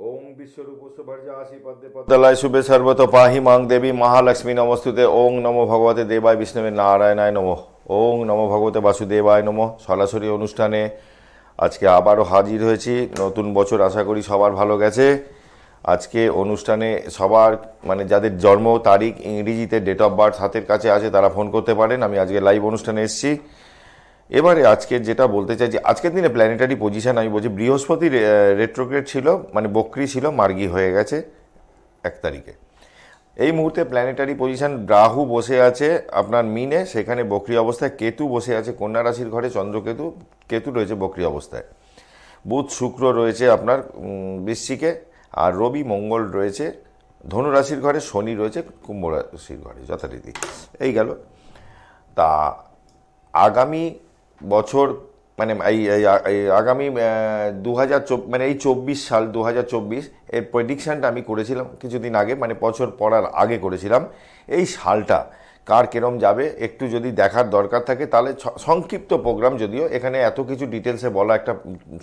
ओम विश्वरूपस्वर्जासी पद्मे पद्मलय शुभे सर्वतो पाहि मां देवी महालक्ष्मी नमस्तुते। ओं नमो भगवते देवाय विष्णुवे नारायणाय नमः। ओं नमो भगवते वासुदेवाय नमः। সরাসরি অনুষ্ঠানে আজকে আবারও হাজির হয়েছি। নতুন বছর আশা করি সবার ভালো গেছে। আজকে অনুষ্ঠানে সবার মানে যাদের জন্ম তারিখ ইংরেজিতে ডেট অফ বার্থ হাতের কাছে আছে তারা ফোন করতে পারেন। আমি আজকে লাইভ অনুষ্ঠানে এসেছি। এবারে আজকে যেটা বলতে চাই যে আজকের দিনে প্ল্যানেটারি পজিশন আমি বলছি বৃহস্পতি রেট্রোগ্রেড ছিল, মানে বক্রি ছিল, মার্গী হয়ে গেছে 1 তারিখে। এই মুহূর্তে প্ল্যানেটারি পজিশন রাহু বসে আছে আপনার মিনে, সেখানে বক্রি অবস্থায়। কেতু বসে আছে কন্যা রাশির ঘরে, চন্দ্রকেতু, কেতু রয়েছে বক্রি অবস্থায়। বুধ শুক্র রয়েছে আপনার বৃশ্চিকে, আর রবি মঙ্গল রয়েছে ধনু রাশির ঘরে, শনি রয়েছে কুম্ভ রাশির ঘরে যথারীতি। এই গেল। তা আগামী বছর মানে আগামী 2024 মানে এই 24 সাল 2024 এর প্রেডিকশানটা আমি করেছিলাম কিছুদিন আগে, মানে বছর পড়ার আগে করেছিলাম। এই সালটা কার কেরম যাবে একটু যদি দেখার দরকার থাকে তাহলে সংক্ষিপ্ত প্রোগ্রাম, যদিও এখানে এত কিছু ডিটেলসে বলা একটা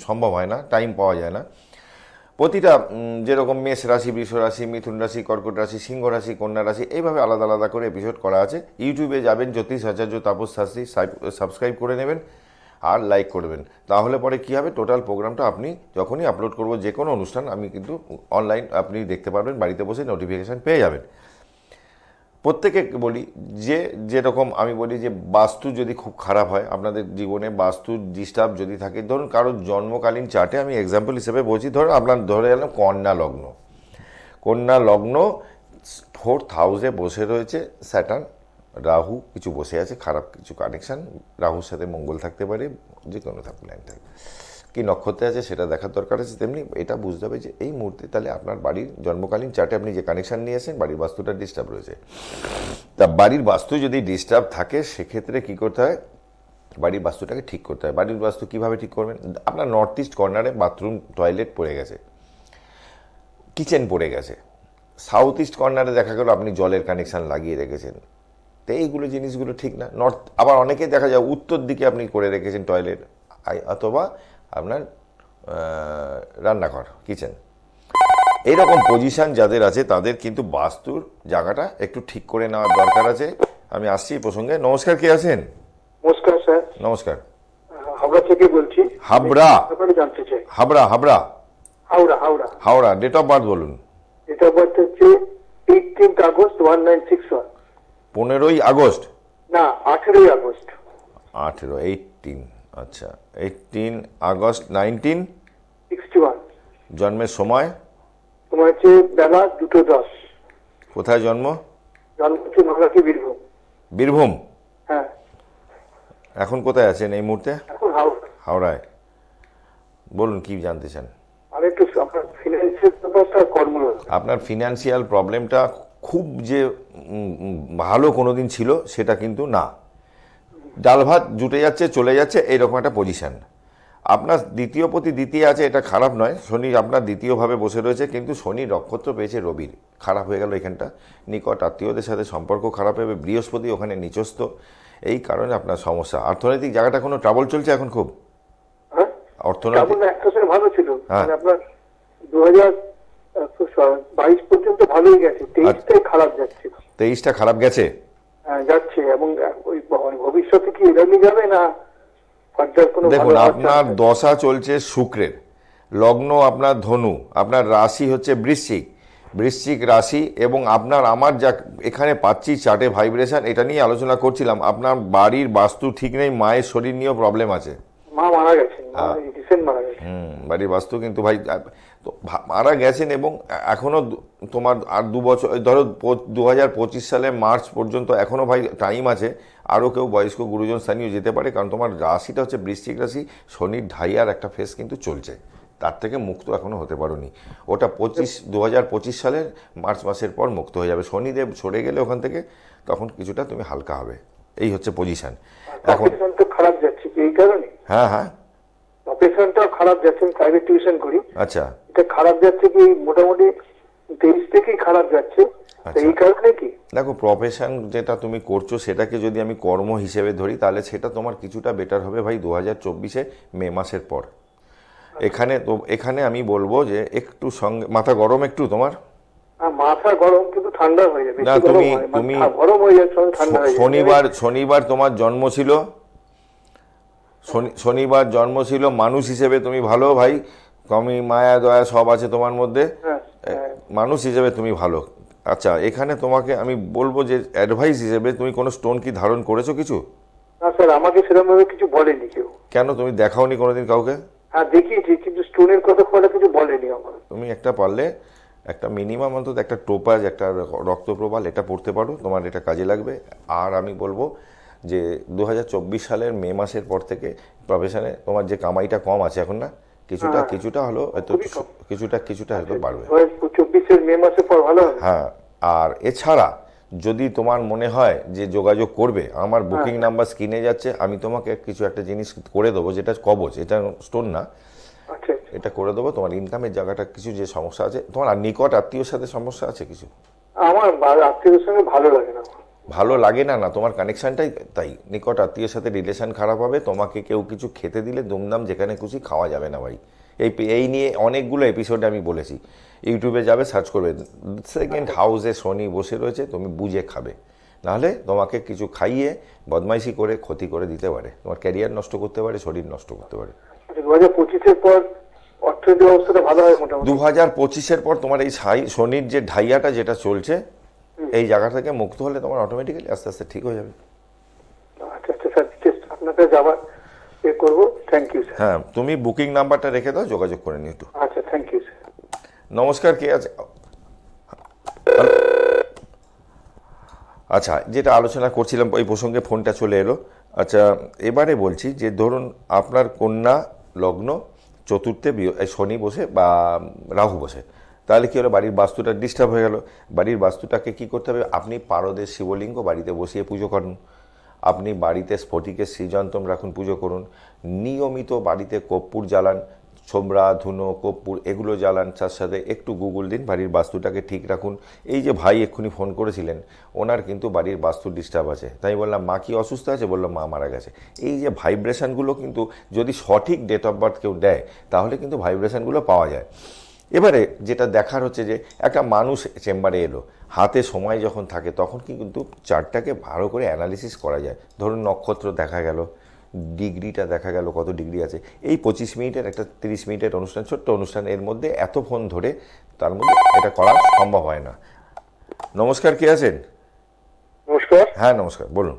সম্ভব হয় না, টাইম পাওয়া যায় না। প্রতিটা যেরকম মেষ রাশি, বৃষ রাশি, মিথুন রাশি, কর্কট রাশি, সিংহ রাশি, কন্যা রাশি, এইভাবে আলাদা আলাদা করে এপিসোড করা আছে। ইউটিউবে যাবেন জ্যোতিষ আচার্য তাপস শাস্ত্রী, সাবস্ক্রাইব করে নেবেন আর লাইক করবেন। তাহলে পরে কী হবে, টোটাল প্রোগ্রামটা আপনি যখনই আপলোড করব যে কোনো অনুষ্ঠান আমি কিন্তু অনলাইন আপনি দেখতে পারবেন, বাড়িতে বসে নোটিফিকেশান পেয়ে যাবেন। প্রত্যেকে বলি যেরকম আমি বলি যে বাস্তু যদি খুব খারাপ হয় আপনাদের জীবনে, বাস্তু ডিস্টার্ব যদি থাকে, ধরুন কারোর জন্মকালীন চার্টে আমি এক্সাম্পল হিসেবে বলছি, ধরুন আপনার ধরে এলাম কন্যা লগ্ন, কন্যা লগ্ন 4th হাউসে বসে রয়েছে স্যাটার্ন, রাহু কিছু বসে আছে, খারাপ কিছু কানেকশান, রাহুর সাথে মঙ্গল থাকতে পারে, যে কোনো প্ল্যান থাকে, কি নক্ষত্রে আছে সেটা দেখার দরকার আছে। তেমনি এটা বুঝতে হবে যে এই মুহূর্তে তাহলে আপনার বাড়ির জন্মকালীন চার্টে আপনি যে কানেকশান নিয়েছেন বাড়ির বাস্তুটা ডিস্টার্ব রয়েছে। তা বাড়ির বাস্তু যদি ডিস্টার্ব থাকে সেক্ষেত্রে কী করতে হয়, বাড়ির বাস্তুটাকে ঠিক করতে হয়। বাড়ির বাস্তু কীভাবে ঠিক করবেন, আপনার নর্থ ইস্ট কর্নারে বাথরুম টয়লেট পড়ে গেছে, কিচেন পড়ে গেছে, সাউথ ইস্ট কর্নারে দেখা গেল আপনি জলের কানেকশান লাগিয়ে রেখেছেন, তো এইগুলো জিনিসগুলো ঠিক না। নর্থ আবার অনেকে দেখা যায় উত্তর দিকে আপনি করে রেখেছেন টয়লেট অথবা আপনার রান্নাঘর কিচেন, এইরকম পজিশান যাদের আছে তাদের কিন্তু বাস্তুর জায়গাটা একটু ঠিক করে নেওয়ার দরকার আছে। আমি আসছি এই প্রসঙ্গে। নমস্কার, কে আছেন? নমস্কার স্যার। নমস্কার, হাবড়া থেকে বলছি। হাবড়া? জানতে চাই। Habra Habra Howrah Howrah Howrah. Date of birth বলুন। ডেট অফ বার্থ হচ্ছে 18th আগস্ট 1961। 15ই আগস্ট না, 18ই আগস্ট। 18 আচ্ছা, 18 আগস্ট 1961। জন্মের সময়? তোমার হচ্ছে বেলা 2:10। কোথায় জন্ম? জন্ম হচ্ছে নলহাটি, বীরভূম। বীরভূম? হ্যাঁ। এখন কোথায় আছেন এই মুহূর্তে? এখন হাওড়া। হাওড়ায়। বলুন কি জানতে চান? আর একটু আপনার ফিনান্সিয়াল ব্যাপারটা, কর্ম, আপনার ফিনান্সিয়াল প্রবলেমটা খুব যে ভালো কোনো দিন ছিল সেটা কিন্তু না, ডাল ভাত জুটে যাচ্ছে চলে যাচ্ছে এইরকম একটা পজিশান। আপনার দ্বিতীয় প্রতি দ্বিতীয় আছে, এটা খারাপ নয়। শনি আপনার দ্বিতীয়ভাবে বসে রয়েছে, কিন্তু শনি নক্ষত্র পেয়েছে রবির, খারাপ হয়ে গেল এখানটা। নিকট আত্মীয়দের সাথে সম্পর্ক খারাপ হবে, বৃহস্পতি ওখানে নিচস্থ, এই কারণে আপনার সমস্যা। অর্থনৈতিক জায়গাটা কোনো ট্রাবল চলছে এখন খুব? অর্থনৈতিক ভালো ছিল, আপনার 2022 পর্যন্ত ভালোই গেছে, 23টাই খারাপ যাচ্ছে। 23টা খারাপ গেছে যাচ্ছে, এবং ওই ভবিষ্যতে কি এরকমই যাবে না? দেখুন আপনার দশা চলছে শুক্রের, লগ্ন আপনার ধনু, আপনার রাশি হচ্ছে বৃশ্চিক, বৃশ্চিক রাশি, এবং আপনার আমার যা এখানে পাচ্ছি চার্টে ভাইব্রেশন, এটা নিয়ে আলোচনা করছিলাম। আপনার বাড়ির বাস্তু ঠিক নেই, মায়ের শরীর নিয়েও প্রবলেম আছে। মা মারা গেছেন, বাড়ির বাস্তু কিন্তু ভাই মারা গেছেন, এবং এখনো তোমার আর 2 বছর, ধরো 2025 সালে মার্চ পর্যন্ত এখনো ভাই টাইম আছে। আরও কেউ বয়স্ক গুরুজন স্থানীয় যেতে পারে, কারণ তোমার রাশিটা হচ্ছে বৃশ্চিক রাশি, শনির ঢাইয়ার একটা ফেস কিন্তু চলছে, তার থেকে মুক্ত এখনো হতে পারোনি। ওটা 2025 সালের মার্চ মাসের পর মুক্ত হয়ে যাবে। শনিদেব সরে গেলে ওখান থেকে তখন কিছুটা তুমি হালকা হবে, এই হচ্ছে পজিশন। এখন খারাপ যাচ্ছে এই কারণে? হ্যাঁ হ্যাঁ, অপারেশনটাও খারাপ যাচ্ছে, প্রাইভেট টিউশন করি। আচ্ছা, এটা খারাপ যাচ্ছে কি মোটামুটি 23 থেকেই খারাপ যাচ্ছে, এই কারণে কি? দেখো প্রফেশন যেটা তুমি করছো সেটাকে যদি আমি কর্ম হিসেবে ধরি তাহলে সেটা তোমার কিছুটা বেটার হবে ভাই 2024 মে মাসের পর। এখানে আমি বলবো যে একটু সঙ্গে মাথা গরম একটু তোমার। মাথা গরম কিন্তু ঠান্ডা হয়ে যাবে, না তুমি গরম হয়ে যাচ্ছে, ঠান্ডা হয়ে যাবে। শনিবার তোমার জন্ম ছিল, শনিবার জন্ম ছিল। মানুষ হিসেবে তুমি ভালো ভাই, কমি মায়া দয়া সব আছে তোমার মধ্যে, মানুষ হিসেবে তুমি ভালো। আচ্ছা, এখানে তোমাকে আমি বলবো যে অ্যাডভাইস হিসেবে তুমি কোনো স্টোন কি ধারণ করেছো কিছু? না স্যার, আমাকে সেরকম ভাবে কিছু বলেনি কেউ। কেন, তুমি দেখাওনি কোনোদিন কাউকে? হ্যাঁ দেখিয়েছি, কিন্তু স্টোনের কথা কিছু বলেনি আমার। তুমি একটা পারলে একটা মিনিমাম অন্তত একটা টোপাজ, একটা রক্তপ্রবাল এটা পড়তে পারো, তোমার এটা কাজে লাগবে। আর আমি বলবো যে 2024 সালের মে মাসের পর থেকে প্রফেশনে তোমার যে কামাইটা কম আছে এখন, না কিছুটা হলো হয়তো, কিছুটা হয়তো বাড়বে। 2024 মে মাসের পর ভালো হবে। হ্যাঁ, আর এছাড়া যদি তোমার মনে হয় যে যোগাযোগ করবে, আমার বুকিং নাম্বার স্ক্রিনে যাচ্ছে, আমি তোমাকে একটা জিনিস করে দেবো, যেটা কবচ, এটা স্টোন না, এটা করে দেবো। তোমার ইনকামের জায়গাটা কিছু যে সমস্যা আছে তোমার, আর নিকট আত্মীয়র সাথে সমস্যা আছে কিছু? আমার আত্মীয়দের সঙ্গে ভালো লাগে না। ভালো লাগে না? না, তোমার কানেকশনটাই তাই। নিকট আত্মীয়ের সাথে রিলেশন খারাপ হবে, তোমাকে কেউ কিছু খেতে দিলে দুমদাম যেখানে খুশি খাওয়া যাবে না ভাই। এই নিয়ে অনেকগুলো এপিসোডে আমি বলেছি, ইউটিউবে যাবে সার্চ করবে, সেকেন্ড হাউসে শনি বসে রয়েছে, তুমি বুঝে খাবে, নাহলে তোমাকে কিছু খাইয়ে বদমাইশি করে ক্ষতি করে দিতে পারে, তোমার ক্যারিয়ার নষ্ট করতে পারে, শরীর নষ্ট করতে পারে। 2025-এর পর অর্থনৈতিক অবস্থাটা ভালো হয় মোটামুটি। 2025-এর পর তোমার এই শনির যে ঢাইয়াটা যেটা চলছে, এই জায়গা থেকে মুক্ত হলে তোমার অটোমেটিক্যালি আস্তে আস্তে ঠিক হয়ে যাবে। আচ্ছা স্যার, আপনাকে যাবার করবো। Thank you sir. হ্যাঁ, তুমি বুকিং নাম্বারটা রেখে দাও, যোগাযোগ করে নিও একটু। আচ্ছা, থ্যাংক ইউ স্যার। নমস্কার, কে আছে? আচ্ছা, যেটা আলোচনা করছিলাম ওই প্রসঙ্গে ফোনটা চলে এলো। আচ্ছা, এবারে বলছি যে ধরুন আপনার কন্যা লগ্ন চতুর্থে শনি বসে বা রাহু বসে, তাহলে কি হলো, বাড়ির বাস্তুটা ডিস্টার্ব হয়ে গেল। বাড়ির বাস্তুটাকে কি করতে হবে, আপনি পারদের শিবলিঙ্গ বাড়িতে বসিয়ে পুজো করুন, আপনি বাড়িতে স্ফটিকের শ্রীযন্ত্রম রাখুন, পুজো করুন, নিয়মিত বাড়িতে কর্পূর জ্বালান, ছোমরা, ধুনো, কর্পূর এগুলো জ্বালান, তার সাথে একটু গুগল দিন, বাড়ির বাস্তুটাকে ঠিক রাখুন। এই যে ভাই এক্ষুনি ফোন করেছিলেন, ওনার কিন্তু বাড়ির বাস্তু ডিস্টার্ব আছে। তাই বললাম মা কি অসুস্থ আছে, বললো মা মারা গেছে। এই যে ভাইব্রেশনগুলো কিন্তু যদি সঠিক ডেট অফ বার্থ কেউ দেয়, তাহলে কিন্তু ভাইব্রেশনগুলো পাওয়া যায়। এবারে যেটা দেখার হচ্ছে যে একটা মানুষ চেম্বারে এলো, হাতে সময় যখন থাকে তখন কিন্তু চার্টটাকে ভালো করে অ্যানালিসিস করা যায়। ধরুন নক্ষত্র দেখা গেল, ডিগ্রিটা দেখা গেল কত ডিগ্রি আছে। এই 25 মিনিটের একটা 30 মিনিটের অনুষ্ঠান, ছোট্ট অনুষ্ঠান, এর মধ্যে এত ফোন ধরে তার মধ্যে এটা করা সম্ভব হয় না। নমস্কার, কে আছেন? নমস্কার। হ্যাঁ নমস্কার, বলুন।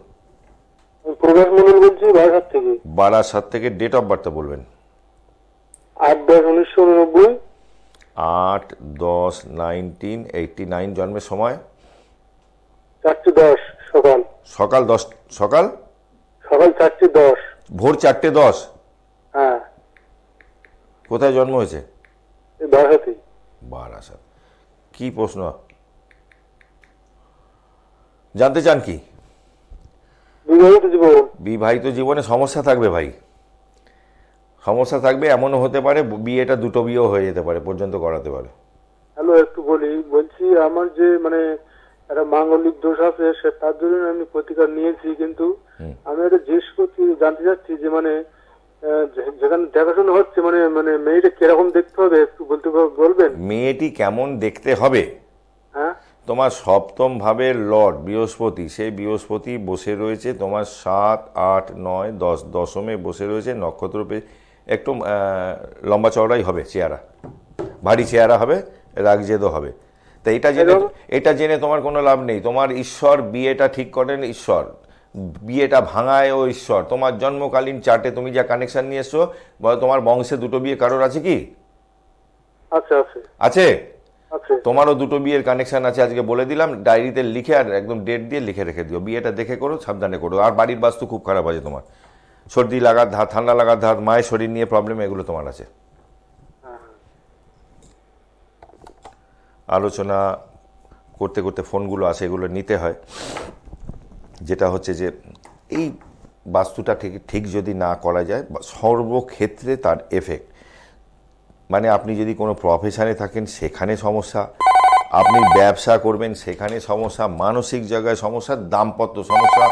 প্রকাশ মন্ডল বলছি, বারাসাত থেকে। বারাসাত থেকে, ডেট অফ বার্থ বলবেন। 8/10/1989। 8/10/1989 জন্মের সময়? 4:10 সকাল। সকাল 10, সকাল 4:10, ভোর 4:10? হ্যাঁ। কোথায় জন্ম হয়েছে? বারাসাতে। বারাসাত। কি প্রশ্ন জানতে চান? কি বিবাহিত জীবন? বিবাহিত জীবনে সমস্যা থাকবে ভাই, সমস্যা থাকবে। এমনও হতে পারে বিয়েটা দুটো বিয়েও হয়ে যেতে পারে, পর্যন্ত করাতে পারে। হ্যালো, একটু বলছি আমার যে একটা মাঙ্গলিক দোষ আছে, তার জন্য আমি প্রতিকার নিয়েছি, কিন্তু আমি একটা জানতে চাচ্ছি যে যেখানে দেখাশোনা হচ্ছে মেয়েটা কিরকম দেখতে হবে, একটু বলবেন? মেয়েটি কেমন দেখতে হবে? হ্যাঁ, তোমার সপ্তম ভাবের লর্ড বৃহস্পতি, সেই বৃহস্পতি বসে রয়েছে তোমার 7, 8, 9, 10 দশমে বসে রয়েছে নক্ষত্র। একটু লম্বা চওড়াই হবে চেহারা, ভারী চেহারা হবে, রাগজেদও হবে। তো এটা জেনে তোমার কোনো লাভ নেই। তোমার ঈশ্বর বিয়েটা ঠিক করেন ঈশ্বর, বিয়েটা ভাঙায় ও ঈশ্বর। তোমার জন্মকালীন চার্টে তুমি যা কানেকশন নিয়ে এসছো, তোমার বংশে দুটো বিয়ে কারোর আছে কি? আছে। তোমারও দুটো বিয়ের কানেকশন আছে, আজকে বলে দিলাম, ডায়েরিতে লিখে আর একদম ডেট দিয়ে লিখে রেখে দিও। বিয়েটা দেখে করো, সাবধানে করো। আর বাড়ির বাস্তু খুব খারাপ আছে তোমার, সর্দি লাগার ধার, ঠান্ডা লাগার ধার, মায়ের শরীর নিয়ে প্রবলেম, এগুলো তোমার আছে। আলোচনা করতে করতে ফোনগুলো আসে, এগুলো নিতে হয়। যেটা হচ্ছে যে এই বাস্তুটা ঠিক যদি না করা যায়, সর্বক্ষেত্রে তার এফেক্ট। আপনি যদি কোনো প্রফেশনে থাকেন সেখানে সমস্যা, আপনি ব্যবসা করবেন সেখানে সমস্যা, মানসিক জায়গায় সমস্যা, দাম্পত্য সমস্যা,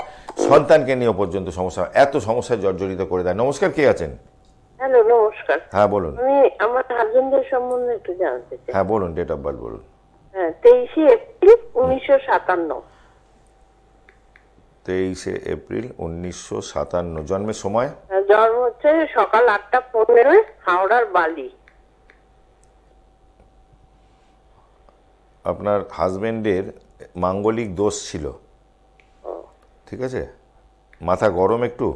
সন্তানকে নিয়ে পর্যন্ত সমস্যা, এত সমস্যায় জর্জরিত করে দেয়। নমস্কার, কে আছেন? হ্যালো, নমস্কার। হ্যাঁ বলুন। আমি আমার হাজবেন্ডের সম্বন্ধে একটু জানতে চাই। হ্যাঁ বলুন, ডেট অফ বার্থ বলুন। হ্যাঁ, 23শে এপ্রিল 1957। 23শে এপ্রিল 1957। জন্মের সময়? জন্ম হচ্ছে সকাল 8:15 হাওড়ার বালি। আপনার হাজবেন্ডের মাঙ্গলিক দোষ ছিল, ঠিক আছে? মাথা গরম একটু?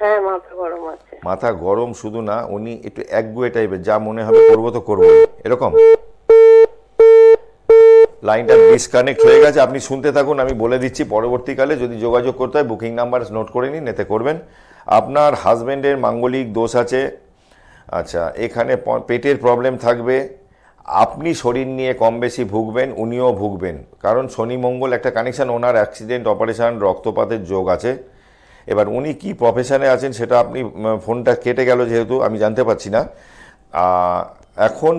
হ্যাঁ, মাথা গরম আছে। মাথা গরম শুধু না, উনি একটু একগুয়ে টাইপের, যা মনে হবে করবো তো করবো এরকম। লাইনটা ডিসকানেক্ট হয়ে গেছে, আপনি শুনতে থাকুন, আমি বলে দিচ্ছি। পরবর্তীকালে যদি যোগাযোগ করতে হয় বুকিং নাম্বার নোট করে নিন, এতে করবেন। আপনার হাজবেন্ডের মাঙ্গলিক দোষ আছে। আচ্ছা, এখানে পেটের প্রবলেম থাকবে, আপনি শরীর নিয়ে কম বেশি ভুগবেন, উনিও ভুগবেন, কারণ শনি মঙ্গল একটা কানেকশান। ওনার অ্যাক্সিডেন্ট, অপারেশন, রক্তপাতের যোগ আছে। এবার উনি কি প্রফেশনে আছেন সেটা আপনি, ফোনটা কেটে গেল যেহেতু আমি জানতে পারছি না। এখন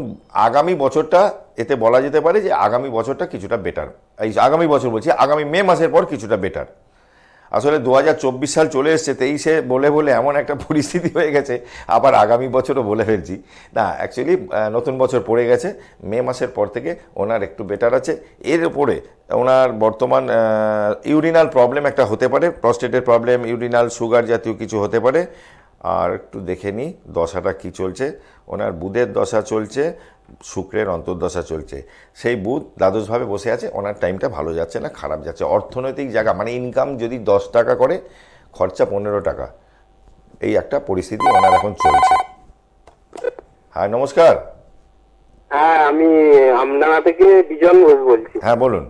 আগামী বছরটা এতে বলা যেতে পারে যে আগামী বছরটা কিছুটা বেটার। এই আগামী বছর বলছি, আগামী মে মাসের পর কিছুটা বেটার। আসলে 2024 সাল চলে এসছে, 23-এ বলে বলে এমন একটা পরিস্থিতি হয়ে গেছে, আবার আগামী বছরও বলে ফেলছি। না, অ্যাকচুয়ালি নতুন বছর পড়ে গেছে, মে মাসের পর থেকে ওনার একটু বেটার আছে। এর উপরে ওনার বর্তমান ইউরিনাল প্রবলেম একটা হতে পারে, প্রস্টেটের প্রবলেম, ইউরিনাল সুগার জাতীয় কিছু হতে পারে। আর একটু দেখে নিই দশাটা কি চলছে। ওনার বুধের দশা চলছে, শুক্রের অন্তর্দশা চলছে। সেই বুধ দ্বাদশভাবে বসে আছে, ওনার টাইমটা ভালো যাচ্ছে না, খারাপ যাচ্ছে। অর্থনৈতিক জায়গা মানে ইনকাম যদি 10 টাকা করে, খরচা 15 টাকা, এই একটা পরিস্থিতি ওনার এখন চলছে। হ্যাঁ নমস্কার। হ্যাঁ, আমি আমডাঙ্গা থেকে বিজন ঘোষ বলছি। হ্যাঁ বলুন,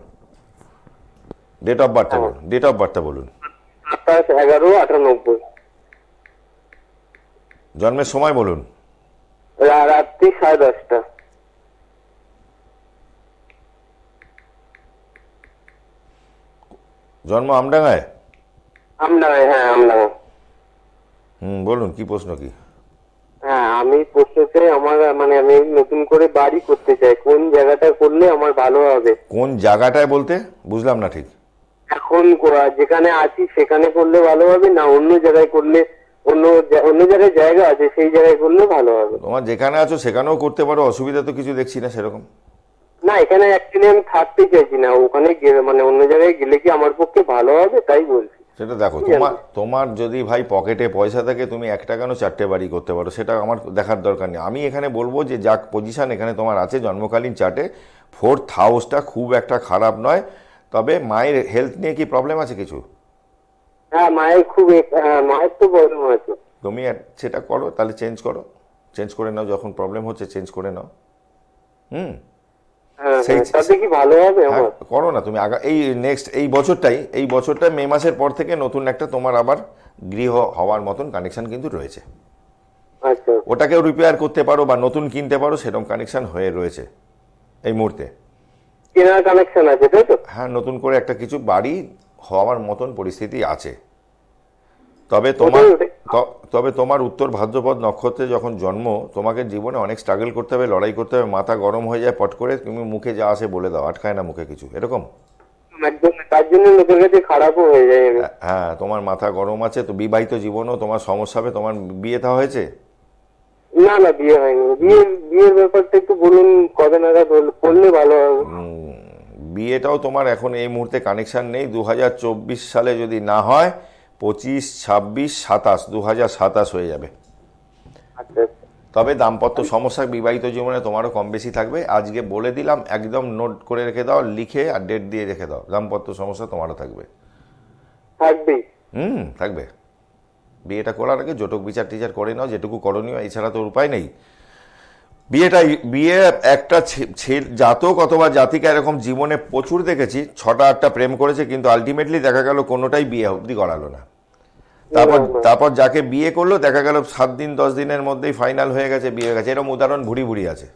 ডেট অফ বার্থটা বলুন। ডেট অফ বার্থটা বলুন। 27/11/98। জন্মের সময় বলুন। রাত্রি 10:30। জন্ম আমডাঙ্গায়? আমডাঙ্গায়, হ্যাঁ আমডাঙ্গা। বলুন কি প্রশ্ন কি? হ্যাঁ, আমি প্রশ্নতে আমার মানে আমি নতুন করে বাড়ি করতে চাই, কোন জায়গাটা করলে আমার ভালো হবে? কোন জায়গাটায় বলতে বুঝলাম না ঠিক। এখন যেখানে আছি সেখানে করলে ভালো হবে, না অন্য জায়গায় করলে? অন্য জায়গায় জায়গা আছে, সেই জায়গায় করলে ভালো হবে। তোমার যেখানে আছো সেখানেও করতে পারো, অসুবিধা তো কিছু দেখছি না সেরকম। না, এখানে অ্যাকচুয়ালি আমি থাকতে চাইছি না, ওখানে মানে অন্য জায়গায় গেলে কি আমার পক্ষে ভালো হবে তাই বলছি। সেটা দেখো, তোমার যদি ভাই পকেটে পয়সা থাকে তুমি একটা কেন 4টে বাড়ি করতে পারো, সেটা আমার দেখার দরকার নেই। আমি এখানে বলবো যে যা পজিশন এখানে তোমার আছে জন্মকালীন চার্টে, 4th হাউসটা খুব একটা খারাপ নয়। তবে মায়ের হেলথ নিয়ে কি প্রবলেম আছে কিছু? হ্যাঁ, মায়ের তো প্রবলেম আছে। তুমি সেটা করো, তাহলে চেঞ্জ করে নাও, যখন প্রবলেম হচ্ছে চেঞ্জ করে নাও। তাতে কি ভালো হবে? করো না তুমি। এই বছরটাই মে মাসের পর থেকে নতুন একটা তোমার আবার গৃহ হওয়ার মতন কানেকশন কিন্তু রয়েছে। আচ্ছা, ওটাকেও রিপেয়ার করতে পারো বা নতুন কিনতে পারো, সেরকম কানেকশন হয়ে রয়েছে এই মুহূর্তে। কেনার কানেকশন আছে তাই তো? হ্যাঁ, নতুন করে একটা কিছু বাড়ি হওয়ার মতন পরিস্থিতি আছে। তবে তোমার উত্তর ভাদ্রপদ নক্ষত্রে যখন জন্ম, তোমাকে জীবনে অনেক স্ট্রাগল করতে হবে, লড়াই করতে হবে। মাথা গরম হয়ে যায় পট করে, তুমি মুখে যা আসে বলে দাও, আটকায় না মুখে কিছু, এরকম। তার জন্য লোকের কাছে খারাপও হয়ে যায়। হ্যাঁ, তোমার মাথা গরম আছে তো। বিবাহিত জীবনও তোমার সমস্যা হবে। তোমার বিয়ে থা হয়েছে? না, বিয়ে হয়নি। বিয়ের ব্যাপারটা একটু বলুন, কবে নাগাদ করলে ভালো হবে? বিয়েটাও তোমার এখন এই মুহূর্তে কানেকশন নেই। 2024 সালে যদি না হয়, 25, 26, 27, 2027 হয়ে যাবে। আচ্ছা। তবে দাম্পত্য সমস্যা বিবাহিত জীবনে তোমারও কম বেশি থাকবে। আজকে বলে দিলাম, একদম নোট করে রেখে দাও, লিখে আর ডেট দিয়ে রেখে দাও। দাম্পত্য সমস্যা তোমারও থাকবে। থাকবে। বিয়েটা করার আগে জটক বিচার করে নাও, যেটুকু করণীয়, এছাড়া তো উপায় নেই। বিয়ে একটা জাতক অথবা জাতিকা এরকম জীবনে প্রচুর দেখেছি, 6টা-8টা প্রেম করেছে, কিন্তু আলটিমেটলি দেখা গেল কোনোটাই বিয়ে অবধি করালো না। তারপর যাকে বিয়ে করলো দেখা গেল 7 দিন 10 দিনের মধ্যেই ফাইনাল হয়ে গেছে, বিয়ে হয়ে গেছে। এরকম উদাহরণ ভুড়ি আছে।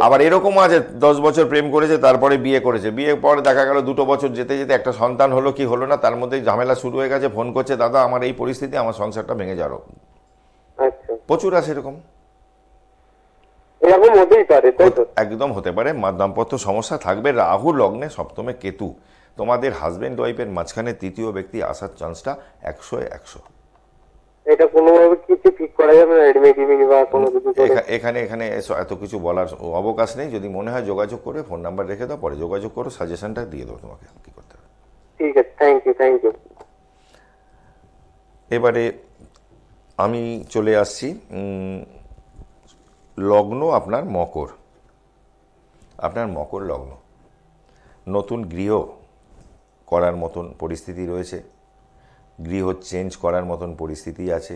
আবার এরকম আছে 10 বছর প্রেম করেছে, তারপরে বিয়ে করেছে, বিয়ের পরে দেখা গেল 2 বছর যেতে যেতে একটা সন্তান হলো কি হলো না, তার মধ্যেই ঝামেলা শুরু হয়ে গেছে। ফোন করছে, দাদা আমার এই পরিস্থিতি, আমার সংসারটা ভেঙে যাওয়ার। প্রচুর আছে এরকম। একদম হতে পারে। দাম্পত্য সমস্যা থাকবে। রাহু লগ্নে সপ্তমে কেতু, তোমাদের হাজবেন্ড ওয়াইফের মাঝখানে তৃতীয় ব্যক্তি আসার চান্সটা 100-100। এটা কোনোভাবে কিছু ঠিক করা যাবে না? এডমিট বা কোনো কিছু এখানে এখানে এত কিছু বলার অবকাশ নেই। যদি মনে হয় যোগাযোগ করে, ফোন নাম্বার রেখে দাও, পরে যোগাযোগ করো, সাজেশনটা দিয়ে দেবো তোমাকে কি করতে হবে। ঠিক আছে, থ্যাংক ইউ। এবারে আমি চলে আসছি লগ্ন আপনার মকর। আপনার মকর লগ্ন, নতুন গৃহ করার মতন পরিস্থিতি রয়েছে, গৃহ চেঞ্জ করার মতন পরিস্থিতি আছে,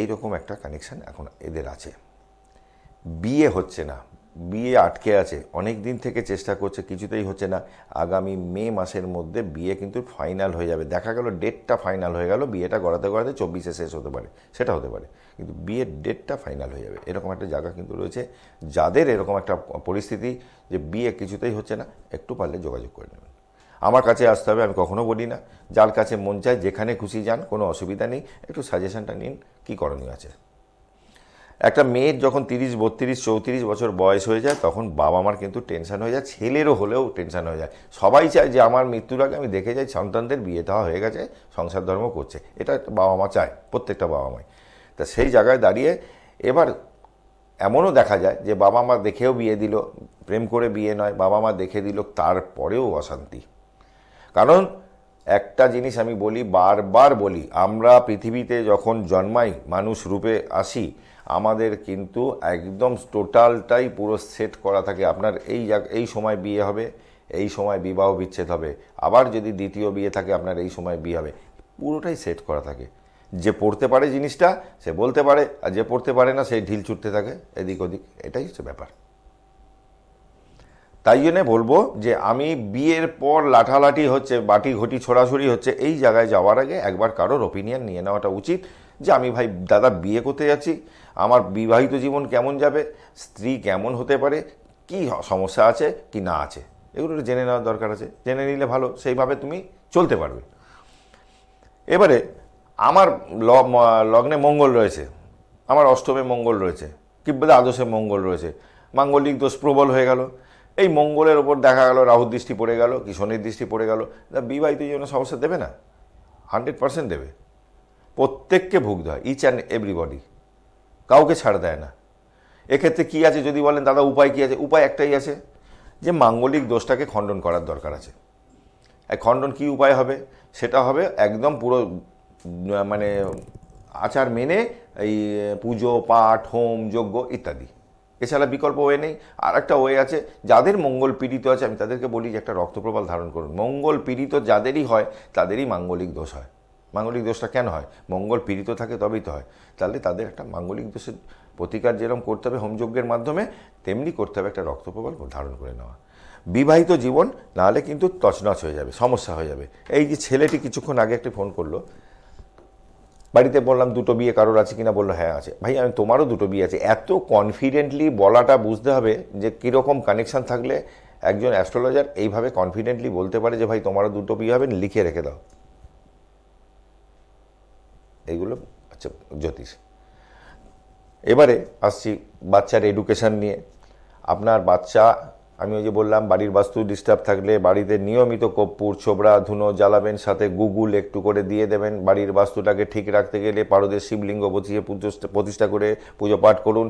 এই রকম একটা কানেকশান এখন এদের আছে। বিয়ে হচ্ছে না, বিয়ে আটকে আছে, অনেক দিন থেকে চেষ্টা করছে, কিছুতেই হচ্ছে না। আগামী মে মাসের মধ্যে বিয়ে কিন্তু ফাইনাল হয়ে যাবে। দেখা গেল ডেটটা ফাইনাল হয়ে গেল, বিয়েটা গড়াতে গড়াতে 24-এ শেষ হতে পারে, সেটা হতে পারে, কিন্তু বিয়ের ডেটটা ফাইনাল হয়ে যাবে। এরকম একটা জায়গা কিন্তু রয়েছে। যাদের এরকম একটা পরিস্থিতি যে বিয়ে কিছুতেই হচ্ছে না, একটু পারলে যোগাযোগ করে নেবেন। আমার কাছে আসতে হবে, আমি কখনো বলি না, যার কাছে মন চায় যেখানে খুশি যান, কোনো অসুবিধা নেই। একটু সাজেশনটা নিন, কী করণীয় আছে। একটা মেয়ের যখন 30, 32, 34 বছর বয়স হয়ে যায়, তখন বাবা মার কিন্তু টেনশন হয়ে যায়, ছেলেরও হলেও টেনশন হয়ে যায়। সবাই চায় যে আমার মৃত্যুর আগে আমি দেখে যাই সন্তানদের বিয়ে দেওয়া হয়ে গেছে, সংসার ধর্ম করছে। এটা বাবা মা চায়, প্রত্যেকটা বাবা মাই। তা সেই জায়গায় দাঁড়িয়ে এবার এমনও দেখা যায় যে বাবা মা দেখেও বিয়ে দিল, প্রেম করে বিয়ে নয়, বাবা মা দেখে দিল, তারপরেও অশান্তি। কারণ একটা জিনিস আমি বলি, বারবার বলি, আমরা পৃথিবীতে যখন জন্মাই, মানুষ রূপে আসি, আমাদের কিন্তু একদম টোটালটাই পুরো সেট করা থাকে। আপনার এই সময় বিয়ে হবে, এই সময় বিবাহ বিচ্ছেদ হবে, আবার যদি দ্বিতীয় বিয়ে থাকে আপনার এই সময় বিয়ে হবে, পুরোটাই সেট করা থাকে। যে পড়তে পারে জিনিসটা সে বলতে পারে, আর যে পড়তে পারে না সে ঢিল ছুটতে থাকে এদিক ওদিক, এটাই হচ্ছে ব্যাপার। তাই জন্যে বলবো যে আমি বিয়ের পর লাঠালাঠি হচ্ছে, বাটি ঘটি ছোড়াছড়ি হচ্ছে, এই জায়গায় যাওয়ার আগে একবার কারোর ওপিনিয়ন নিয়ে নেওয়াটা উচিত যে আমি ভাই দাদা বিয়ে করতে যাচ্ছি, আমার বিবাহিত জীবন কেমন যাবে, স্ত্রী কেমন হতে পারে, কি সমস্যা আছে কি না আছে, এগুলো জেনে নেওয়ার দরকার আছে। জেনে নিলে ভালো, সেইভাবে তুমি চলতে পারবে। এবারে আমার লগ্নে মঙ্গল রয়েছে, আমার অষ্টমে মঙ্গল রয়েছে, কি বলে আদর্শে মঙ্গল রয়েছে, মাঙ্গলিক দোষ প্রবল হয়ে গেল। এই মঙ্গলের ওপর দেখা গেল রাহুর দৃষ্টি পড়ে গেল, কি শনির দৃষ্টি পড়ে গেল, বিবাহিত জন্য সমস্যা দেবে না? 100% দেবে। প্রত্যেককে ভুগতে হয়, ইচ অ্যান্ড এভরিবডি, কাউকে ছাড় দেয় না। এক্ষেত্রে কী আছে যদি বলেন দাদা উপায় কী আছে? উপায় একটাই আছে, যে মাঙ্গলিক দোষটাকে খণ্ডন করার দরকার আছে। খণ্ডন কী উপায় হবে? সেটা হবে একদম পুরো মানে আচার মেনে এই পুজো পাঠ হোম যজ্ঞ ইত্যাদি, এছাড়া বিকল্প ওয়ে নেই। আর একটা ওয়ে আছে, যাদের মঙ্গল পীড়িত আছে আমি তাদেরকে বলি যে একটা রক্তপ্রবাল ধারণ করুন। মঙ্গল পীড়িত যাদেরই হয় তাদেরই মাঙ্গলিক দোষ হয়। মাঙ্গলিক দোষটা কেন হয়? মঙ্গল পীড়িত থাকে তবেই তো হয়। তাহলে তাদের একটা মাঙ্গলিক দোষের প্রতিকার যেরকম করতে হবে হোমযজ্ঞের মাধ্যমে, তেমনি করতে হবে একটা রক্তপ্রবাল ধারণ করে নেওয়া। বিবাহিত জীবন নাহলে কিন্তু তছনছ হয়ে যাবে, সমস্যা হয়ে যাবে। এই যে ছেলেটি কিছুক্ষণ আগে একটি ফোন করলো, বাড়িতে বললাম দুটো বিয়ে কারোর আছে কিনা, বললো হ্যাঁ আছে। ভাই আমি তোমারও দুটো বিয়ে আছে, এত কনফিডেন্টলি বলাটা বুঝতে হবে যে কীরকম কানেকশান থাকলে একজন অ্যাস্ট্রোলজার এইভাবে কনফিডেন্টলি বলতে পারে যে ভাই তোমারও দুটো বিয়ে হবে, লিখে রেখে দাও। এইগুলো আচ্ছা জ্যোতিষ। এবারে আসছি বাচ্চার এডুকেশান নিয়ে। আপনার বাচ্চা, আমি ওই যে বললাম বাড়ির বাস্তু ডিস্টার্ব থাকলে বাড়িতে নিয়মিত কর্পূর ছোবড়া ধুনো জ্বালাবেন, সাথে গুগল একটু করে দিয়ে দেবেন। বাড়ির বাস্তুটাকে ঠিক রাখতে গেলে পারদের শিবলিঙ্গ বসিয়ে প্রতিষ্ঠা করে পুজো পাঠ করুন।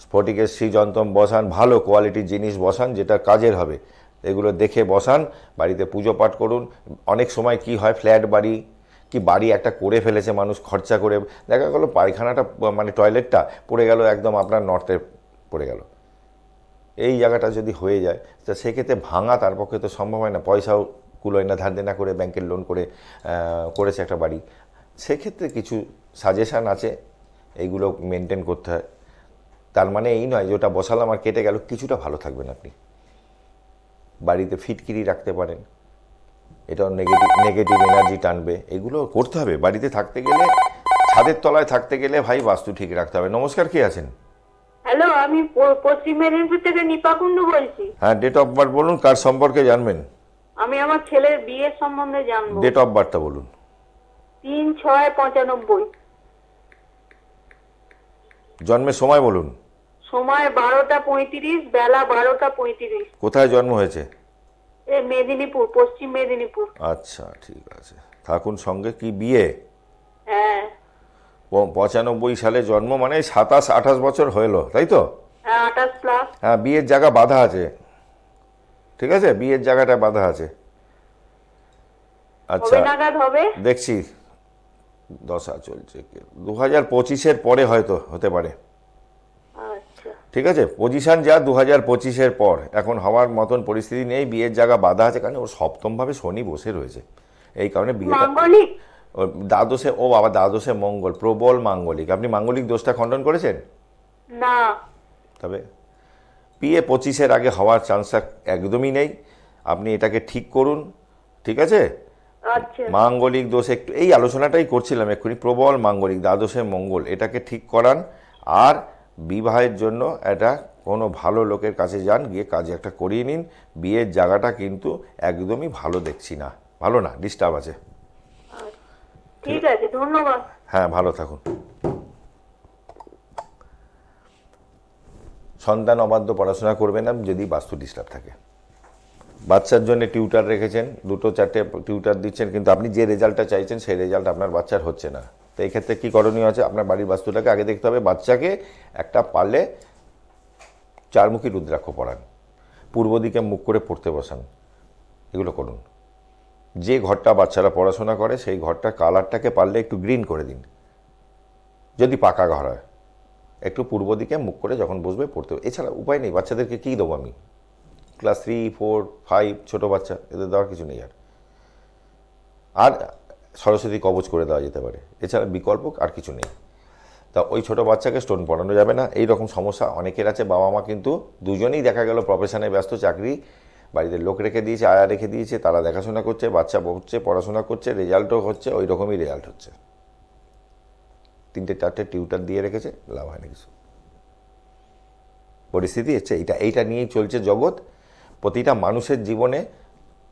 স্ফটিকের শ্রীযন্ত্রম বসান, ভালো কোয়ালিটির জিনিস বসান যেটা কাজের হবে, এগুলো দেখে বসান। বাড়িতে পুজো পাঠ করুন। অনেক সময় কি হয়, ফ্ল্যাট বাড়ি কি বাড়ি একটা করে ফেলেছে মানুষ খরচা করে, দেখা গেলো পায়খানাটা মানে টয়লেটটা পড়ে গেল একদম আপনার নর্থে পড়ে গেল। এই জায়গাটা যদি হয়ে যায় তা সেক্ষেত্রে ভাঙা তার পক্ষে তো সম্ভব হয় না, পয়সাও কুলোয় না, ধার দেনা করে ব্যাংকের লোন করে করেছে একটা বাড়ি। সেক্ষেত্রে কিছু সাজেশান আছে, এইগুলো মেনটেন করতে হয়। তার মানে এই নয় যে ওটা বসালাম আর কেটে গেল, কিছুটা ভালো থাকবেন আপনি। বাড়িতে ফিটকিরি রাখতে পারেন, এটাও নেগেটিভ এনার্জি টানবে, এগুলো করতে হবে। বাড়িতে থাকতে গেলে, ছাদের তলায় থাকতে গেলে ভাই বাস্তু ঠিক রাখতে হবে। নমস্কার, কে আছেন? হ্যালো, আমি পশ্চিম মেদিনীপুর থেকে নিপা কুন্ডু বলছি। হ্যাঁ, ডেট অফ বার্থ বলুন, কার সম্পর্কে জানবেন? আমি আমার ছেলের বিয়ের সম্বন্ধে জানবো। ডেট অফ বার্থটা বলুন। 3/6/95। জন্মের সময় বলুন। সময় 12টা 35, বেলা 12টা 35। কোথায় জন্ম হয়েছে? মেদিনীপুর, পশ্চিম মেদিনীপুর। আচ্ছা ঠিক আছে, থাকুন সঙ্গে। কি বিয়ে? হ্যাঁ। 95 সালে জন্ম, মানে 27-28 বছর হলো, তাই তো? হ্যাঁ 28+। হ্যাঁ, বিয়ের জায়গা বাধা আছে, ঠিক আছে, বিয়ের জায়গাটা বাধা আছে। আচ্ছা, কবে নাগাদ হবে? দেখছি, দশা চলছে, 2025-এর পরে হয়তো হতে পারে। আচ্ছা ঠিক আছে, পজিশন যা 2025-এর পর, এখন হওয়ার মতন পরিস্থিতি নেই। বিয়ের জায়গা বাধা আছে, কারণ ওর সপ্তমভাবে শনি বসে রয়েছে, এই কারণে বিয়েটা মাঙ্গলিক। ওর দ্বাদশে, ও বাবা, দ্বাদশে মঙ্গল, প্রবল মাঙ্গলিক। আপনি মাঙ্গলিক দোষটা খণ্ডন করেছেন? না। তবে বিয়ে 25-এর আগে হওয়ার চান্সটা একদমই নেই। আপনি এটাকে ঠিক করুন, ঠিক আছে? আচ্ছা মাঙ্গলিক দোষ একটু, এই আলোচনাটাই করছিলাম এক্ষুনি, প্রবল মাঙ্গলিক, দ্বাদশে মঙ্গল, এটাকে ঠিক করান। আর বিবাহের জন্য এটা কোনো ভালো লোকের কাছে যান, গিয়ে কাজে একটা করিয়ে নিন। বিয়ের জায়গাটা কিন্তু একদমই ভালো দেখছি না, ভালো না, ডিস্টার্ব আছে। ঠিক আছে, ধন্যবাদ। হ্যাঁ, ভালো থাকুন। সন্তান অবাধ্য পড়াশোনা করবে না যদি বাস্তু ডিস্টার্ব থাকে। বাচ্চার জন্য টিউটার রেখেছেন, 2-4টে টিউটার দিচ্ছেন, কিন্তু আপনি যে রেজাল্টটা চাইছেন সেই রেজাল্ট আপনার বাচ্চার হচ্ছে না। তো এই ক্ষেত্রে কী করণীয় আছে? আপনার বাড়ির বাস্তুটাকে আগে দেখতে হবে। বাচ্চাকে একটা পারলে 4মুখী রুদ্রাক্ষ পড়ান, পূর্ব দিকে মুখ করে পড়তে বসান, এগুলো করুন। যে ঘরটা বাচ্চারা পড়াশোনা করে সেই ঘরটা কালারটাকে পারলে একটু গ্রিন করে দিন, যদি পাকা ঘর হয়, একটু পূর্ব দিকে মুখ করে যখন বসবে পড়তে। এছাড়া উপায় নেই। বাচ্চাদেরকে কী দেবো আমি? ক্লাস 3, 4, 5 ছোটো বাচ্চা, এদের দেওয়ার কিছু নেই। আর সরস্বতী কবচ করে দেওয়া যেতে পারে, এছাড়া বিকল্প আর কিছু নেই। তা ওই ছোটো বাচ্চাকে স্টোন পড়ানো যাবে না। এই রকম সমস্যা অনেকের আছে। বাবা মা কিন্তু দুজনেই দেখা গেল প্রফেশনে ব্যস্ত, চাকরি, বাড়িতে লোক রেখে দিয়েছে, আয়া রেখে দিয়েছে, তারা দেখাশোনা করছে, বাচ্চা হচ্ছে, পড়াশোনা করছে, রেজাল্টও হচ্ছে, ওই রকমই রেজাল্ট হচ্ছে। 3-4টে টিউটার দিয়ে রেখেছে, লাভ হয় না কিছু। পরিস্থিতি হচ্ছে এইটা নিয়েই চলছে জগৎ। প্রতিটা মানুষের জীবনে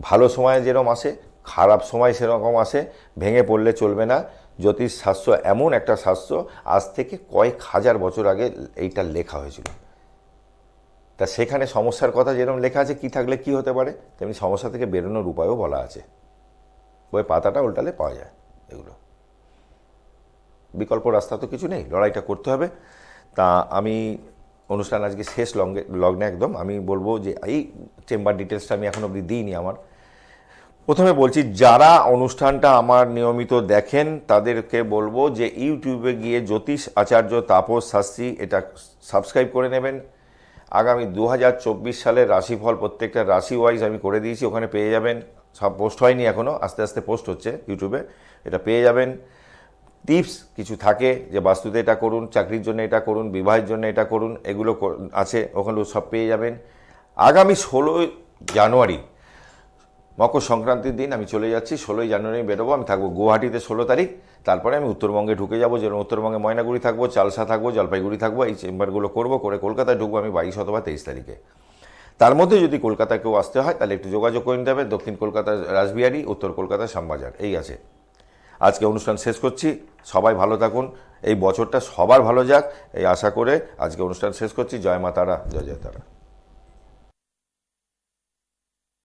ভালো সময় যেরকম আসে, খারাপ সময় সেরকম আসে, ভেঙে পড়লে চলবে না। জ্যোতিষ শাস্ত্র এমন একটা শাস্ত্র, আজ থেকে কয়েক হাজার বছর আগে এইটা লেখা হয়েছিল। তা সেখানে সমস্যার কথা যেরকম লেখা আছে, কি থাকলে কি হতে পারে, তেমনি সমস্যা থেকে বেরোনোর উপায়ও বলা আছে। বই পাতাটা উল্টালে পাওয়া যায় এগুলো। বিকল্প রাস্তা তো কিছু নেই, লড়াইটা করতে হবে। তা আমি অনুষ্ঠান আজকে শেষ লগ্নে একদম আমি বলবো যে এই চেম্বার ডিটেলসটা আমি এখন অবধি দিইনি। আমার প্রথমে বলছি, যারা অনুষ্ঠানটা আমার নিয়মিত দেখেন তাদেরকে বলবো যে ইউটিউবে গিয়ে জ্যোতিষ আচার্য তাপস শাস্ত্রী এটা সাবস্ক্রাইব করে নেবেন। আগামী 2024 সালের রাশিফল প্রত্যেকটা রাশি ওয়াইজ আমি করে দিয়েছি, ওখানে পেয়ে যাবেন। সব পোস্ট হয়নি এখনও, আস্তে আস্তে পোস্ট হচ্ছে ইউটিউবে, এটা পেয়ে যাবেন। টিপস কিছু থাকে যে বাস্তুতে এটা করুন, চাকরির জন্য এটা করুন, বিবাহের জন্য এটা করুন, এগুলো আছে, ওখানে সব পেয়ে যাবেন। আগামী 16 জানুয়ারি মকর সংক্রান্তির দিন আমি চলে যাচ্ছি। 16 জানুয়ারি বেরোবো, আমি থাকবো গুয়াহাটিতে 16 তারিখ। তারপরে আমি উত্তরবঙ্গে ঢুকে যাবো, যেরকম উত্তরবঙ্গে ময়নাগুড়ি থাকবো, চালসা থাকবো, জলপাইগুড়ি থাকবো। এই চেম্বারগুলো করবো, করে কলকাতায় ঢুকবো আমি 22 অথবা 23 তারিখে। তার মধ্যে যদি কলকাতায় কেউ আসতে হয় তাহলে একটু যোগাযোগ করে নিতে হবে। দক্ষিণ কলকাতার রাসবিহারি, উত্তর কলকাতার শ্যামবাজার, এই আছে। আজকে অনুষ্ঠান শেষ করছি, সবাই ভালো থাকুন, এই বছরটা সবার ভালো যাক এই আশা করে আজকে অনুষ্ঠান শেষ করছি। জয় মা তারা, জয় জয় তারা।